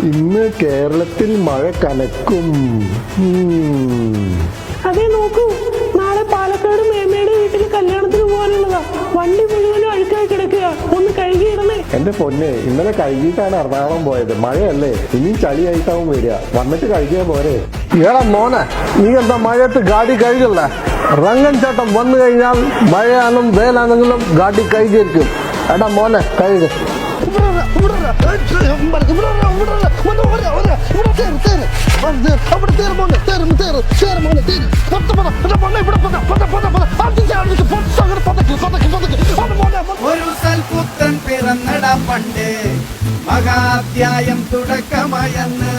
ഇന്ന് കേരളത്തിൽ മഴ കനക്കും. അതെ നോക്കൂ, നാളെ പാലക്കാട് മേമയുടെ വീട്ടിൽ കല്യാണത്തിന് പോകാനുള്ളതാ. വണ്ടി മുഴുവനും അഴുക്കായി കിടക്കുക, ഒന്ന് കഴുകിയിടണേ. എന്റെ പൊന്നെ, ഇന്നലെ കഴുകിയിട്ടാണ് എറണാകുളം പോയത്. മഴയല്ലേ, ഇനിയും ചളിയായിട്ടാവും വരിക. വന്നിട്ട് കഴുകിയാ പോരെ. ഏടാ മോനെ, നീ എന്താ മഴയത്ത് ഗാഡി കഴുകല്ല? റങ്ങൻ ചേട്ടൻ വന്നു കഴിഞ്ഞാൽ മഴയാണെന്നും വേലാണെങ്കിലും ഗാഡി കഴുകിയിരിക്കും. എടാ മോനെ കഴുക. ഒരു സൽപുത്രൻ പിറന്നടാ പണ്ട്, മഹാധ്യായം തുടക്കമയന്ന്.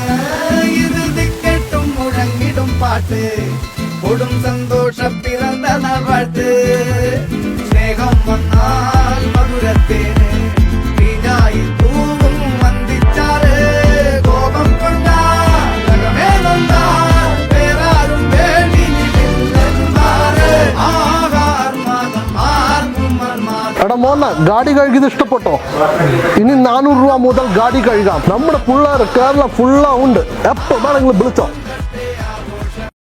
ഇത് ദിക്കെട്ടും മുഴങ്ങിടും പാട്ട്, കൊടും സന്തോഷം പിറന്ന നാട്ട്. സ്നേഹം വന്നാൽ മധുരത്തേന് തീഞ്ഞായി തൂവും വന്ദിച്ചാറ്. കോപം കൊണ്ടാൽ വേറാരും വേണ്ടിയില്ലെന്നാറ്. എടാ മോനെ, ഗാഡി കഴുകിയത് ഇഷ്ടപ്പെട്ടോ? ഇനി 400 രൂപ മുതൽ ഗാഡി കഴുകാം. നമ്മുടെ പിള്ളേർ കേരളം ഫുള്ളാ ഉണ്ട്. എപ്പോ വേണമെങ്കിലും വിളിച്ചോ.